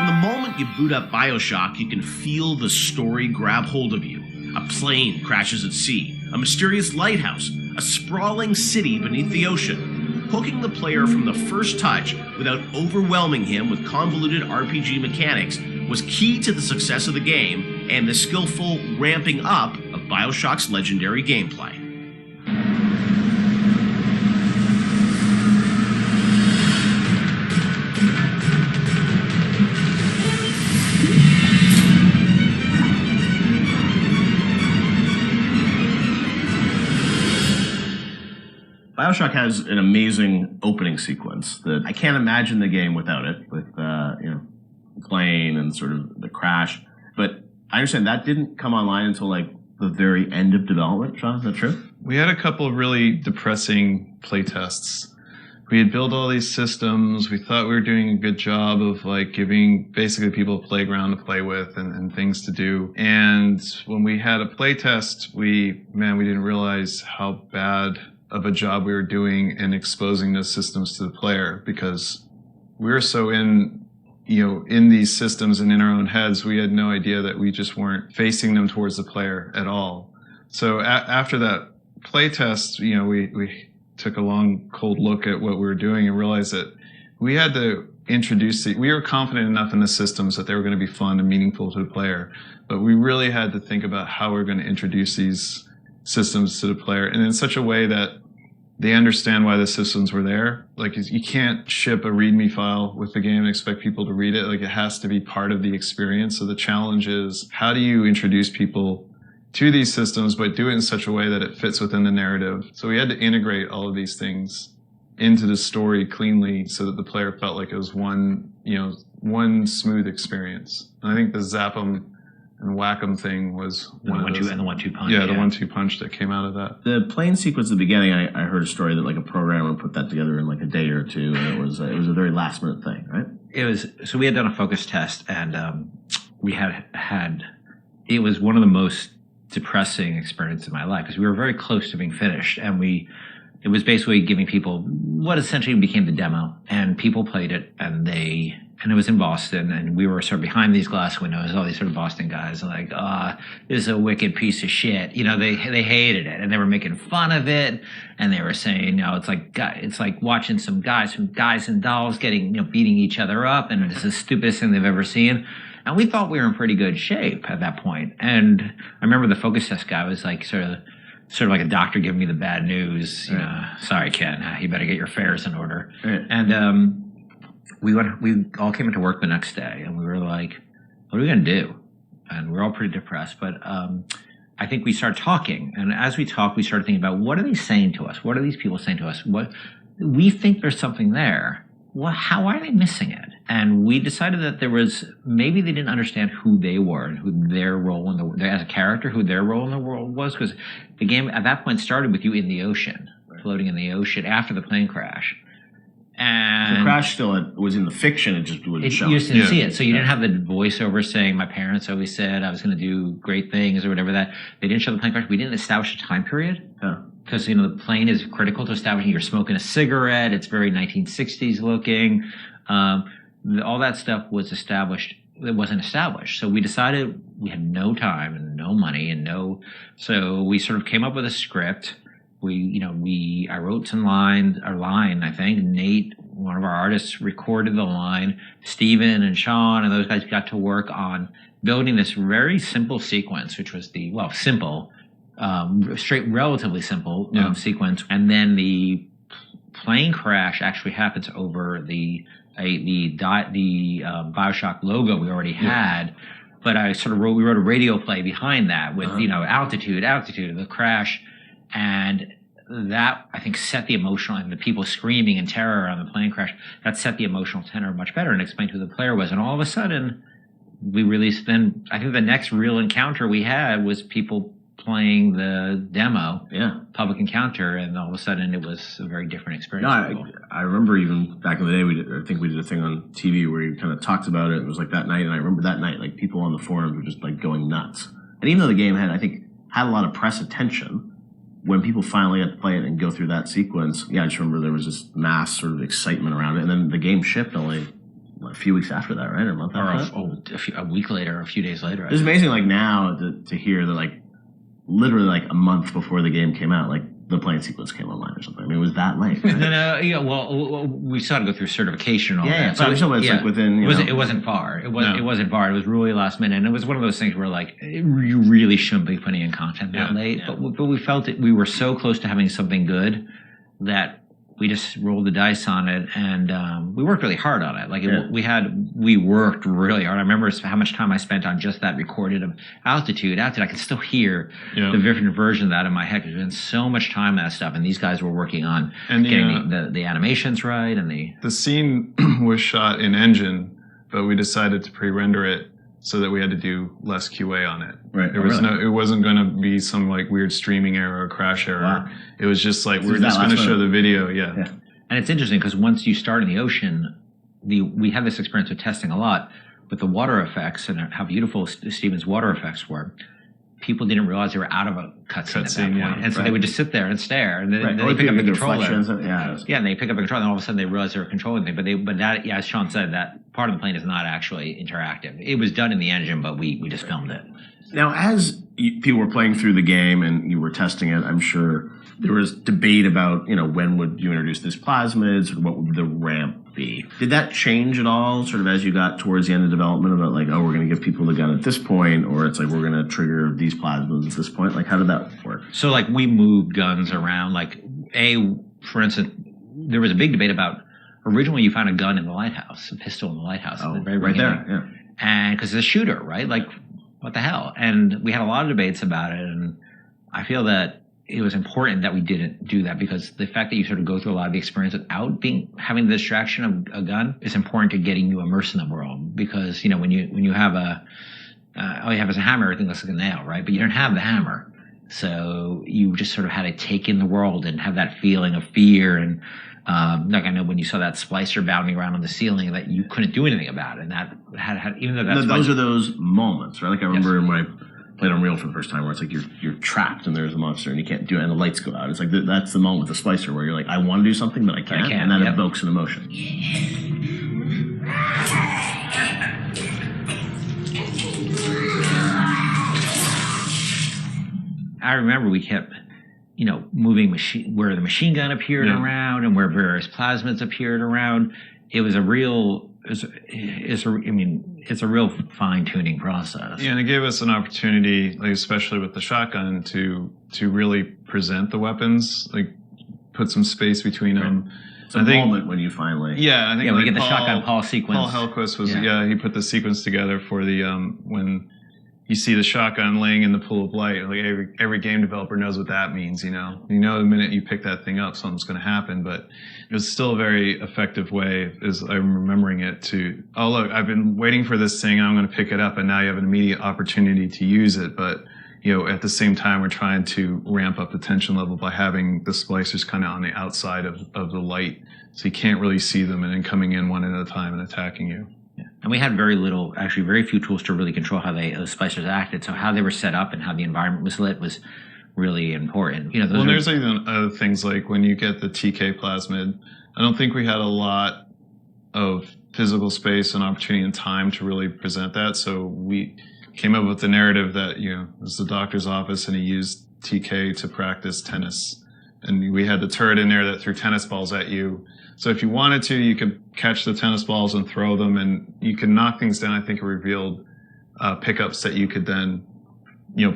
From the moment you boot up Bioshock, you can feel the story grab hold of you. A plane crashes at sea, a mysterious lighthouse, a sprawling city beneath the ocean. Hooking the player from the first touch without overwhelming him with convoluted RPG mechanics was key to the success of the game and the skillful ramping up of Bioshock's legendary gameplay. Bioshock has an amazing opening sequence that I can't imagine the game without it, with the plane and sort of the crash. But I understand that didn't come online until like the very end of development. Shawn, is that true? We had a couple of really depressing playtests. We had built all these systems. We thought we were doing a good job of like giving basically people a playground to play with and things to do. And when we had a playtest, we didn't realize how bad of a job we were doing in exposing those systems to the player, because we were so in these systems and in our own heads, we had no idea that we just weren't facing them towards the player at all. So after that playtest, we took a long, cold look at what we were doing and realized that we had to we were confident enough in the systems that they were going to be fun and meaningful to the player, but we really had to think about how we were going to introduce these systems to the player, and in such a way that they understand why the systems were there. Like, you can't ship a README file with the game and expect people to read it. Like, it has to be part of the experience. So the challenge is, how do you introduce people to these systems, but do it in such a way that it fits within the narrative? So we had to integrate all of these things into the story cleanly so that the player felt like it was one smooth experience. And I think the zap 'em and whack 'em thing was one of those. And the 1-2 punch. Yeah, the 1-2 punch that came out of that. The plane sequence at the beginning, I heard a story that like a programmer put that together in like a day or two, and it was a very last minute thing, right? It was. So we had done a focus test, and we had it was one of the most depressing experiences of my life, because we were very close to being finished, and it was basically giving people what essentially became the demo, and people played it, and it was in Boston, and we were sort of behind these glass windows, all these sort of Boston guys like, this is a wicked piece of shit. They hated it, and they were making fun of it, and they were saying, it's like watching some guys and dolls getting, beating each other up, and it's the stupidest thing they've ever seen. And we thought we were in pretty good shape at that point. And I remember the focus test guy was like sort of like a doctor giving me the bad news. Sorry, Ken, you better get your affairs in order. Right. And we all came into work the next day, and we were like, what are we going to do? And we were all pretty depressed. But I think we started talking. And as we talked, we started thinking about, what are they saying to us? What are these people saying to us? We think there's something there. How are they missing it? And we decided that maybe they didn't understand who they were and who their role as a character, who their role in the world was, because the game at that point started with you in the ocean, floating in the ocean after the plane crash. And the crash still was in the fiction, it just wouldn't show. You just didn't see it. So you didn't have the voiceover saying, my parents always said I was going to do great things or whatever that. They didn't show the plane crash. We didn't establish a time period. Because, the plane is critical to establishing. You're smoking a cigarette. It's very 1960s looking. All that stuff was established. It wasn't established. So we decided we had no time and no money so we sort of came up with a script. I wrote some line, I think. Nate, one of our artists, recorded the line. Steven and Shawn and those guys got to work on building this very simple sequence, which was relatively simple sequence. And then the plane crash actually happens over the Bioshock logo we already had. But we wrote a radio play behind that with, altitude of the crash. And that, I think, set the emotional, and the people screaming in terror on the plane crash, that set the emotional tenor much better and explained who the player was. And all of a sudden, we released, then I think the next real encounter we had was people playing the demo, public encounter, and all of a sudden it was a very different experience. I remember even back in the day, I think we did a thing on TV where you kind of talked about it. It was like that night, and I remember that night, like people on the forums were just like going nuts. And even though the game had a lot of press attention, when people finally got to play it and go through that sequence, I just remember there was this mass sort of excitement around it. And then the game shipped only a few weeks after that, right? Or a month after that? A week later, a few days later. It's amazing, like, now to hear that, like, literally, like, a month before the game came out, like, the playing sequence came online or something. I mean, it was that late. Right? Well, we still had to go through certification and all that. Yeah, so it's like within, it wasn't far. It wasn't far. It was really last minute. And it was one of those things where, like, you really shouldn't be putting in content that late. Yeah. But we felt it. We were so close to having something good that we just rolled the dice on it, and we worked really hard on it. Like we worked really hard. I remember how much time I spent on just that recorded of altitude. I can still hear the different version of that in my head. There's been so much time on that stuff, and these guys were working on getting the animations right, and the scene was shot in engine, but we decided to pre-render it so that we had to do less QA on it. Right. It wasn't going to be some like weird streaming error or crash error. Wow. It was just like, we're just going to show the video. Yeah. And it's interesting because once you start in the ocean, we had this experience of testing a lot with the water effects and how beautiful Steven's water effects were. People didn't realize they were out of a cutscene at that point. Yeah. And so they would just sit there and stare. And then they pick up the controller. And they pick up the controller, and all of a sudden they realize they were controlling things. But that, as Shawn said, that part of the plane is not actually interactive. It was done in the engine, but we just filmed it. Now, as people were playing through the game and you were testing it, I'm sure there was debate about, when would you introduce this plasmids, or what would the ramp be? Did that change at all, sort of as you got towards the end of development, about like, we're going to give people the gun at this point, or it's like we're going to trigger these plasmids at this point? Like, how did that work? So, like, we moved guns around. Like, for instance, there was a big debate about, originally you found a gun in the lighthouse, a pistol in the lighthouse. Oh, at the very right beginning. there, yeah. And because it's a shooter, right? Like, what the hell? And we had a lot of debates about it, and I feel that it was important that we didn't do that, because the fact that you sort of go through a lot of the experience without having the distraction of a gun is important to getting you immersed in the world. Because when you have all you have is a hammer, everything looks like a nail, right? But you don't have the hammer, so you just sort of had to take in the world and have that feeling of fear. And like, I know when you saw that splicer bounding around on the ceiling, that you couldn't do anything about it, and that had even though that's those are those moments, right? Like I remember when I played Unreal for the first time, where it's like you're trapped and there's a monster and you can't do it, and the lights go out. It's like that's the moment with the splicer where you're like, I want to do something but I can't, and that evokes an emotion. I remember we kept moving where the machine gun appeared around and where various plasmids appeared around. It was a real it's a real fine-tuning process. Yeah, and it gave us an opportunity, like especially with the shotgun, to really present the weapons, like put some space between them. It's a moment when you finally... Yeah, I think we get the shotgun Paul sequence. Paul Hellquist was, he put the sequence together for the, when you see the shotgun laying in the pool of light. Like every game developer knows what that means, the minute you pick that thing up, something's going to happen. But it was still a very effective way, as I'm remembering it, to, look, I've been waiting for this thing, I'm going to pick it up, and now you have an immediate opportunity to use it. But, at the same time, we're trying to ramp up the tension level by having the splicers kind of on the outside of the light, so you can't really see them, and then coming in one at a time and attacking you. And we had very few tools to really control how those splicers acted. So how they were set up and how the environment was lit was really important. There's even other things like when you get the TK plasmid, I don't think we had a lot of physical space and opportunity and time to really present that. So we came up with the narrative that, it was the doctor's office and he used TK to practice tennis. And we had the turret in there that threw tennis balls at you. So if you wanted to, you could catch the tennis balls and throw them, and you could knock things down. I think it revealed pickups that you could then,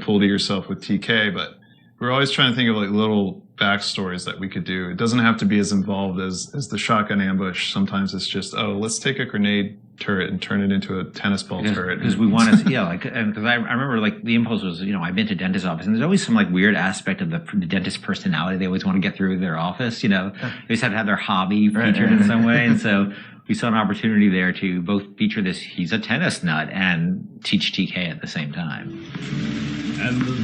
pull to yourself with TK. But we're always trying to think of like little backstories that we could do. It doesn't have to be as involved as the shotgun ambush. Sometimes it's just, let's take a grenade turret and turn it into a tennis ball turret. Because we want to, because I remember like the impulse was, I've been to dentist's office, and there's always some like weird aspect of the dentist personality. They always want to get through their office, They just have to have their hobby featured in some way. And so we saw an opportunity there to both feature this, he's a tennis nut, and teach TK at the same time. And the